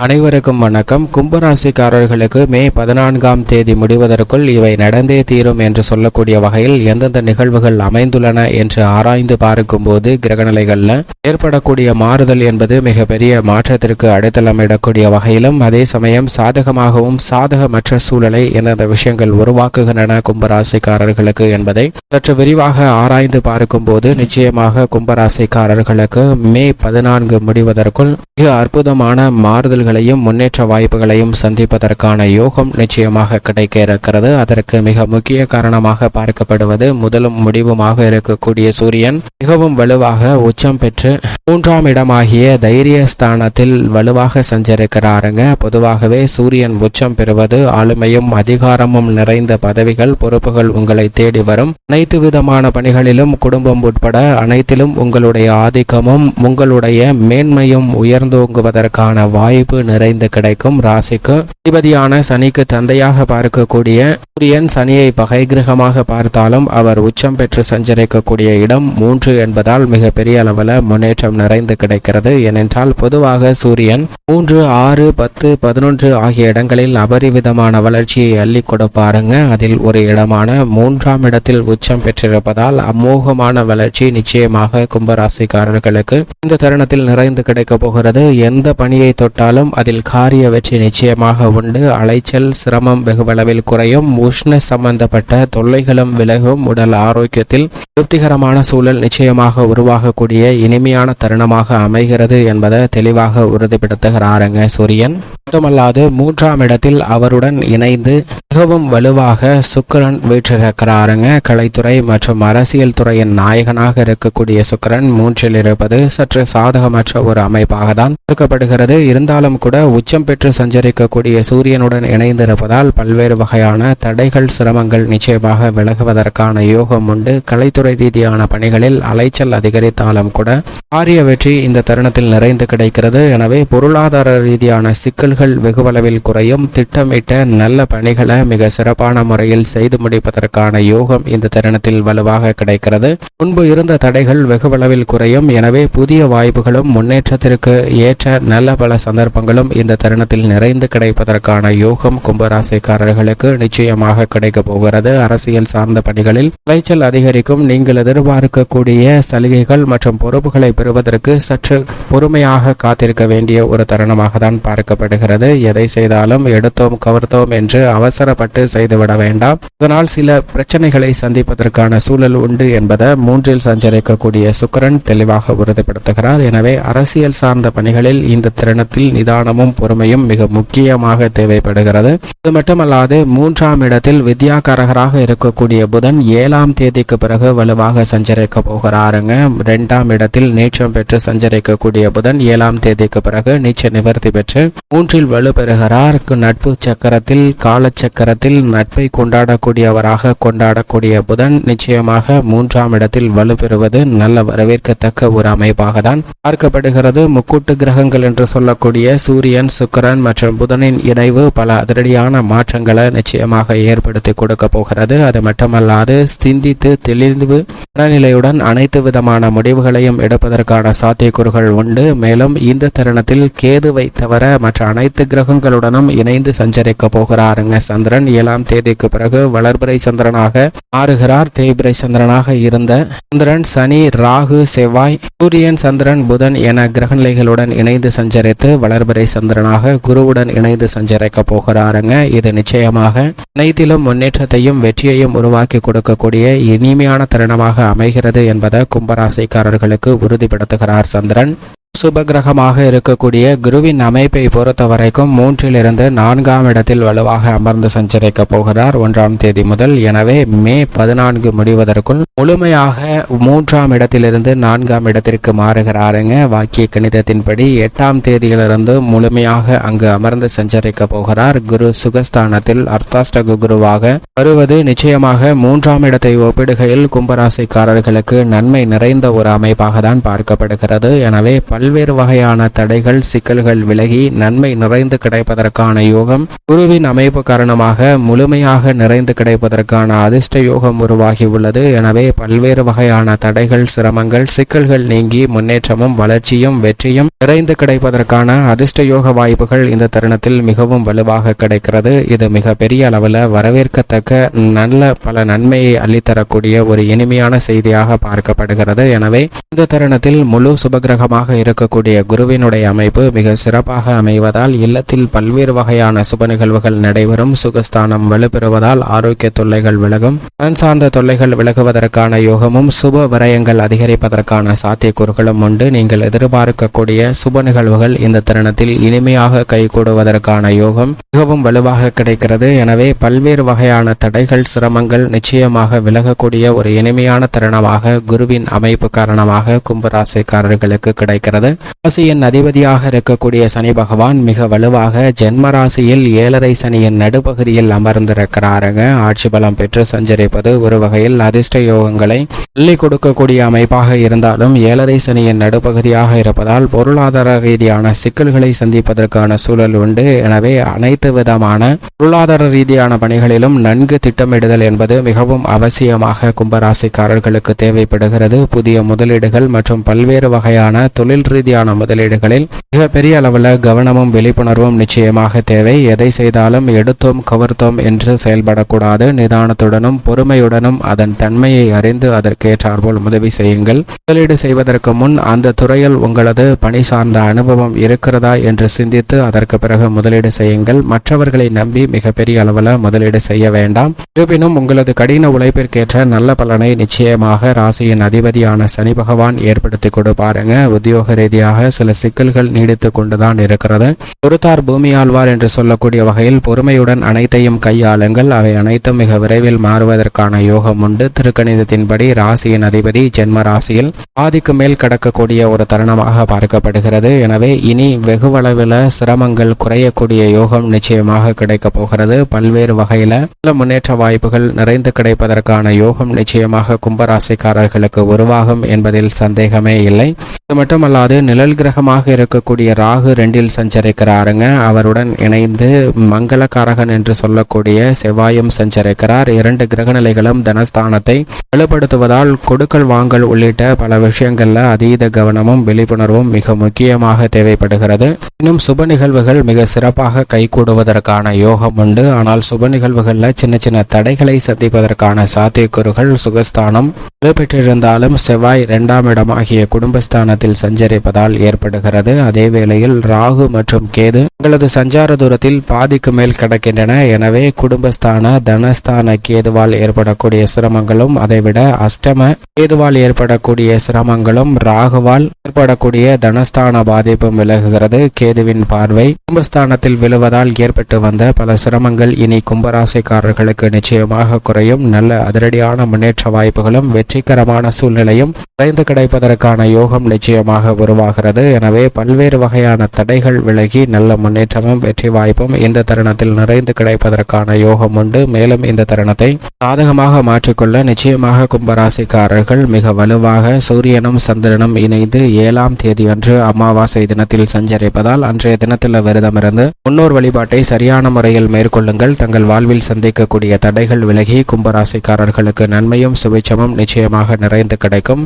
அனைவருக்கும் வணக்கம். கும்பராசிக்காரர்களுக்கு மே 14ஆம் தேதி முடிவதற்குள் இவை நடந்தே தீரும் என்று சொல்லக்கூடிய வகையில் எந்தெந்த நிகழ்வுகள் அமைந்துள்ளன என்று ஆராய்ந்து பார்க்கும்போது கிரகநிலைகளில் ஏற்படக்கூடிய மாறுதல் என்பது மிகப்பெரிய மாற்றத்திற்கு அடித்தளமிடக்கூடிய வகையிலும் அதே சமயம் சாதகமாகவும் சாதகமற்ற சூழலை எந்தெந்த விஷயங்கள் உருவாக்குகின்றன கும்பராசிக்காரர்களுக்கு என்பதை சற்று விரிவாக ஆராய்ந்து பார்க்கும்போது நிச்சயமாக கும்பராசிக்காரர்களுக்கு மே 14 முடிவதற்குள் மிக அற்புதமான மாறுதல் முன்னேற்ற வாய்ப்புகளையும் சந்திப்பதற்கான யோகம் நிச்சயமாக கிடைக்க இருக்கிறது. அதற்கு மிக முக்கிய காரணமாக பார்க்கப்படுவது முதலும் முடிவுமாக இருக்கக்கூடிய சூரியன் மிகவும் வலுவாக உச்சம் பெற்று 3ஆம் இடமாகிய தைரியஸ்தானத்தில் வலுவாக சஞ்சரிக்கிறாருங்க. பொதுவாகவே சூரியன் உச்சம் பெறுவது ஆளுமையும் அதிகாரமும் நிறைந்த பதவிகள் பொறுப்புகள் உங்களை தேடி வரும். அனைத்து விதமான பணிகளிலும் குடும்பம் உட்பட அனைத்திலும் உங்களுடைய ஆதிக்கமும் உங்களுடைய மேன்மையும் உயர்ந்தோங்குவதற்கான வாய்ப்பு நிறைந்து கிடைக்கும். ராசிக்கு அதிபதியான சனிக்கு தந்தையாக பார்க்கக்கூடிய சூரியன் சனியை பகை கிரகமாக பார்த்தாலும் அவர் உச்சம் பெற்று சஞ்சரிக்கக்கூடிய இடம் 3 என்பதால் மிகப்பெரிய அளவில் முன்னேற்றம் நிறைந்து கிடைக்கிறது. ஏனென்றால் பொதுவாக சூரியன் 3, 6, 10, 11 ஆகிய இடங்களில் அபரிவிதமான வளர்ச்சியை அள்ளி கொடுப்பாருங்க. அதில் ஒரு இடமான 3ஆம் இடத்தில் உச்சம் பெற்றிருப்பதால் அமோகமான வளர்ச்சி நிச்சயமாக கும்பராசிக்காரர்களுக்கு இந்த தருணத்தில் நிறைந்து கிடைக்க போகிறது. எந்த பணியை தொட்டாலும் அதில் காரிய வெற்றி நிச்சயமாக உண்டு. அலைச்சல் சிரமம் வெகுவளவில் குறையும். உஷ்ண சம்பந்தப்பட்ட தொல்லைகளும் விலகும். உடல் ஆரோக்கியத்தில் திருப்திகரமான சூழல் நிச்சயமாக உருவாகக்கூடிய இனிமையான தருணமாக அமைகிறது என்பதை தெளிவாக உறுதிப்படுத்துகிறாருங்க சூரியன். மட்டுமல்லாது 3ஆம் இடத்தில் அவருடன் இணைந்து மிகவும் வலுவாக சுக்கிரன் வீற்றிருக்கிறாருங்க. கலைத்துறை மற்றும் அரசியல் துறையின் நாயகனாக இருக்கக்கூடிய சுக்கிரன் 3இல் இருப்பது சற்று சாதகமற்ற ஒரு அமைப்பாக தான் பார்க்கப்படுகிறது. இருந்தாலும் கூட உச்சம் பெற்று சஞ்சரிக்கக்கூடிய சூரியனுடன் இணைந்திருப்பதால் பல்வேறு வகையான தடைகள் சிரமங்கள் நிச்சயமாக விலகுவதற்கான யோகம் உண்டு. கலைத்துறை ரீதியான பணிகளில் அலைச்சல் அதிகரித்தாலும் கூட காரிய வெற்றி இந்த தருணத்தில் நிறைந்து கிடைக்கிறது. எனவே பொருளாதார ரீதியான சிக்கல்கள் வெகுவளவில் குறையும். திட்டமிட்ட நல்ல பணிகளை மிக சிறப்பான முறையில் செய்து முடிப்பதற்கான யோகம் இந்த தருணத்தில் வலுவாக கிடைக்கிறது. முன்பு இருந்த தடைகள் வெகுவளவில் குறையும். எனவே புதிய வாய்ப்புகளும் முன்னேற்றத்திற்கு ஏற்ற நல்ல பல சந்தர்ப்பங்களும் இந்த தருணத்தில் நிறைந்து கிடைப்பதற்கான யோகம் கும்பராசிக்காரர்களுக்கு நிச்சயமாக கிடைக்க போகிறது. அரசியல் சார்ந்த பணிகளில் விளைச்சல் அதிகரிக்கும். நீங்கள் எதிர்பார்க்கக்கூடிய சலுகைகள் மற்றும் பொறுப்புகளை பெறுவதற்கு சற்று பொறுமையாக காத்திருக்க வேண்டிய ஒரு தருணமாக தான் பார்க்கப்படுகிறது. எதை செய்தாலும் எடுத்தோம் கவர்த்தோம் என்று அவசரப்பட்டு செய்துவிட வேண்டாம். இதனால் சில பிரச்சனைகளை சந்திப்பதற்கான சூழல் உண்டு என்பதை 3இல் சஞ்சரிக்கக்கூடிய சுக்கிரன் தெளிவாக உறுதிப்படுத்துகிறார். எனவே அரசியல் சார்ந்த பணிகளில் இந்த தருணத்தில் நிதானமும் பொறுமையும் மிக முக்கியமாக தேவைப்படுகிறது. இது மட்டுமல்லாது 3ஆம் இடத்தில் வித்யாகாரகராக இருக்கக்கூடிய புதன் 7ஆம் தேதிக்கு பிறகு வலுவாக சஞ்சரிக்க போகிறாருங்க. 2ஆம் இடத்தில் நீச்சம் பெற்று சஞ்சரிக்கக்கூடிய புதன் 7ஆம் தேதிக்கு பிறகு நீச்ச நிவர்த்தி பெற்று 3இல் வலு பெறுகிறார். நட்பு சக்கரத்தில் காலச்சக்கரத்தில் நட்பை கொண்டாடக்கூடிய புதன் நிச்சயமாக 3ஆம் இடத்தில் வலு பெறுவது நல்ல வரவேற்கத்தக்க ஒரு அமைப்பாக தான் பார்க்கப்படுகிறது. முக்கூட்டு கிரகங்கள் என்று சொல்லக்கூடிய சூரியன் சுக்கிரன் மற்றும் புதனின் இணைவு பல அதிரடியான மாற்றங்களை நிச்சயமாக ஏற்படுத்தி கொடுக்க போகிறது. அது மட்டுமல்லாது சிந்தித்து தெளிவு மனநிலையுடன் அனைத்து விதமான முடிவுகளையும் எடுப்பதற்கான சாத்தியக்கூறுகள் உண்டு. மேலும் இந்த தருணத்தில் கேதுவை தவிர மற்ற அனைத்து கிரகங்களுடனும் இணைந்து சஞ்சரிக்க போகிறாருங்க சந்திரன். 7ஆம் தேதிக்கு பிறகு வளர்பிறை சந்திரனாக மாறுகிறார். தேய்பிறை சந்திரனாக இருந்த சந்திரன் சனி ராகு செவ்வாய் சூரியன் சந்திரன் புதன் என கிரகநிலைகளுடன் இணைந்து சஞ்சரித்து வளர்பிறை சந்திரனாக குருவுடன் இணைந்து சஞ்சரிக்க போகிறாருங்க. இது நிச்சயமாக அனைத்திலும் முன்னேற்றத்தையும் வெற்றியையும் உருவாக்கி கொடுக்கக்கூடிய இனிமையான தருணமாக அமைகிறது என்பதை கும்பராசிக்காரர்களுக்கு உறுதிப்படுத்துகிறார் சந்திரன். சுபகிரகமாக இருக்கக்கூடிய குருவின் அமைப்பை பொறுத்த வரைக்கும் 3இலிருந்து 4ஆம் இடத்தில் வலுவாக அமர்ந்து சஞ்சரிக்க போகிறார் 1ஆம் தேதி முதல். எனவே மே 14 முடிவதற்குள் முழுமையாக 3ஆம் இடத்திலிருந்து 4ஆம் இடத்திற்கு மாறுகிறாருங்க. வாக்கிய கணிதத்தின்படி 8ஆம் தேதியிலிருந்து முழுமையாக அங்கு அமர்ந்து சஞ்சரிக்க போகிறார். குரு சுகஸ்தானத்தில் அர்த்தாஷ்டக குருவாக வருவது நிச்சயமாக 3ஆம் இடத்தை ஒப்பிடுகையில் கும்பராசிக்காரர்களுக்கு நன்மை நிறைந்த ஒரு அமைப்பாக தான் பார்க்கப்படுகிறது. எனவே பல்வேறு வகையான தடைகள் சிக்கல்கள் விலகி நன்மை நிறைந்து கிடைப்பதற்கான யோகம் குருவின் அமைப்பு காரணமாக முழுமையாக நிறைந்து கிடைப்பதற்கான அதிர்ஷ்ட யோகம் உருவாகி உள்ளது. எனவே பல்வேறு வகையான தடைகள் சிரமங்கள் சிக்கல்கள் நீங்கி முன்னேற்றமும் வளர்ச்சியும் வெற்றியும் நிறைந்து கிடைப்பதற்கான அதிர்ஷ்ட யோக வாய்ப்புகள் இந்த தருணத்தில் மிகவும் வலுவாக கிடைக்கிறது. இது மிக பெரிய அளவில் வரவேற்கத்தக்க நல்ல பல நன்மையை அள்ளித்தரக்கூடிய ஒரு இனிமையான செய்தியாக பார்க்கப்படுகிறது. எனவே இந்த தருணத்தில் முழு சுபகிரகமாக இருக்கக்கூடிய குருவினுடைய அமைப்பு மிக சிறப்பாக அமைவதால் இல்லத்தில் பல்வேறு வகையான சுப நிகழ்வுகள் நடைபெறும். சுகஸ்தானம் வலுப்பெறுவதால் ஆரோக்கிய தொல்லைகள் விலகும். மண் சார்ந்த தொல்லைகள் விலகுவதற்கான யோகமும் சுப விரயங்கள் அதிகரிப்பதற்கான சாத்தியக்கூறுகளும் உண்டு. நீங்கள் எதிர்பார்க்கக்கூடிய சுப நிகழ்வுகள் இந்த தருணத்தில் இனிமையாக கைகூடுவதற்கான யோகம் மிகவும் வலுவாக கிடைக்கிறது. எனவே பல்வேறு வகையான தடைகள் சிரமங்கள் நிச்சயமாக விலகக்கூடிய ஒரு இனிமையான தருணமாக குருவின் அமைப்பு காரணமாக கும்பராசிக்காரர்களுக்கு கிடைக்கிறது. ராசியின் அதிபதியாக இருக்கக்கூடிய சனி பகவான் மிக வலுவாக ஜென்ம ராசியில் 7.5 சனியின் நடுப்பகுதியில் அமர்ந்திருக்கிறாருங்க. ஆட்சி பலம் பெற்று சஞ்சரிப்பது ஒரு வகையில் அதிர்ஷ்ட யோகங்களை அள்ளி கொடுக்கக்கூடிய அமைப்பாக இருந்தாலும் 7.5 சனியின் நடுப்பகுதியாக இருப்பதால் பொருளாதார ரீதியான சிக்கல்களை சந்திப்பதற்கான சூழல் உண்டு. எனவே அனைத்து விதமான பொருளாதார ரீதியான பணிகளிலும் நன்கு திட்டமிடுதல் என்பது மிகவும் அவசியமாக கும்பராசிக்காரர்களுக்கு தேவைப்படுகிறது. புதிய முதலீடுகள் மற்றும் பல்வேறு வகையான தொழில் ரீதியான முதலீடுகளில் மிக பெரிய அளவில் கவனமும் விழிப்புணர்வும் நிச்சயமாக தேவை. எதை செய்தாலும் எடுத்தோம் கவர்த்தோம் என்று செயல்படக்கூடாது. நிதானத்துடனும் பொறுமையுடனும் அதன் தன்மையை அறிந்து அதற்கேற்றாற்போல் உதவி செய்யுங்கள். முதலீடு செய்வதற்கு முன் அந்த துறையில் உங்களது பணி சார்ந்த அனுபவம் இருக்கிறதா என்று சிந்தித்து அதற்கு பிறகு முதலீடு செய்யுங்கள். மற்றவர்களை நம்பி மிகப்பெரிய அளவில் முதலீடு செய்ய வேண்டாம். இருப்பினும் உங்களது கடின உழைப்பிற்கேற்ற நல்ல பலனை நிச்சயமாக ராசியின் அதிபதியான சனி பகவான் ஏற்படுத்தி கொடுப்பாருங்க. உத்தியோக ரீதியாக சில சிக்கல்கள் நீடித்து கொண்டுதான் இருக்கிறது. பொறுத்தார் பூமி ஆழ்வார் என்று சொல்லக்கூடிய வகையில் பொறுமையுடன் அனைத்தையும் கையாளுங்கள். அவை அனைத்தும் மிக விரைவில் மாறுவதற்கான யோகம் உண்டு. திருக்கணிதத்தின்படி ராசியின் அதிபதி ஜென்ம ராசியில் பாதிக்கு மேல் கடக்கக்கூடிய ஒரு தருணமாக பார்க்கப்படுகிறது. எனவே இனி வெகுவளவில் சிரமங்கள் குறையக்கூடிய யோகம் நிச்சயமாக கிடைக்கப் போகிறது. பல்வேறு வகையில முன்னேற்ற வாய்ப்புகள் நிறைந்து கிடைப்பதற்கான யோகம் நிச்சயமாக கும்பராசிக்காரர்களுக்கு உருவாகும் என்பதில் சந்தேகமே இல்லை. இது மட்டுமல்லாது நிழல் கிரகமாக இருக்கக்கூடிய ராகு 2இல் சஞ்சரிக்கிறாருங்க. அவருடன் இணைந்து மங்களகாரகன் என்று சொல்லக்கூடிய செவ்வாயும் சஞ்சரிக்கிறார். 2 கிரக நிலைகளும் தனஸ்தானத்தை வலுப்படுத்துவதால் கொடுக்கல் வாங்கல் உள்ளிட்ட பல விஷயங்கள்ல அதீத கவனமும் விழிப்புணர்வும் மிக முக்கியமாக தேவைப்படுகிறது. இன்னும் சுப நிகழ்வுகள் மிக சிறப்பாக கைகூடுவதற்கான யோகம் உண்டு. ஆனால் சுப நிகழ்வுகள்ல சின்ன சின்ன தடைகளை சந்திப்பதற்கான சாத்தியக்கூறுகள் சுகஸ்தானம் பெற்றிருந்தாலும் செவ்வாய் 2ஆம் இடமாகிய குடும்பஸ்தானத்தில் சஞ்சரிப்பதால் ஏற்படுகிறது. அதே வேளையில் ராகு மற்றும் கேது உங்களது சஞ்சார தூரத்தில் பாதிக்கு மேல் கிடக்கின்றன. எனவே குடும்பஸ்தான தனஸ்தான கேதுவால் ஏற்படக்கூடிய சிரமங்களும் அதைவிட அஷ்டம கேதுவால் ஏற்படக்கூடிய சிரமங்களும் ராகுவால் ஏற்படக்கூடிய தனஸ்தான பாதிப்பும் விலகுகிறது. கேதுவின் பார்வை குடும்பஸ்தானத்தில் விழுவதால் ஏற்பட்டு வந்த பல சிரமங்கள் இனி கும்பராசிக்காரர்களுக்கு நிச்சயமாக குறையும். நல்ல அதிரடியான முன்னேற்ற வாய்ப்புகளும் வெற்றிகரமான சூழ்நிலையும் குறைந்து கிடைப்பதற்கான யோகம் நிச்சயமாக உருவாகிறது. எனவே பல்வேறு வகையான தடைகள் விலகி நல்ல முன்னேற்றமும் வெற்றி வாய்ப்பும் இந்த தருணத்தில் நிறைந்து கிடைப்பதற்கான யோகம் உண்டு. மேலும் இந்த தருணத்தை சாதகமாக மாற்றிக்கொள்ள நிச்சயமாக கும்பராசிக்காரர்கள் மிக வலுவாக சூரியனும் சந்திரனும் இணைந்து 7ஆம் தேதி அன்று அமாவாசை தினத்தில் சஞ்சரிப்பதால் அன்றைய தினத்தில் விரதமிருந்து முன்னோர் வழிபாட்டை சரியான முறையில் மேற்கொள்ளுங்கள். தங்கள் வாழ்வில் சந்திக்கக்கூடிய தடைகள் விலகி கும்பராசிக்காரர்களுக்கு நன்மையும் சுபிட்சமும் நிச்சயமாக நிறைந்து கிடைக்கும்.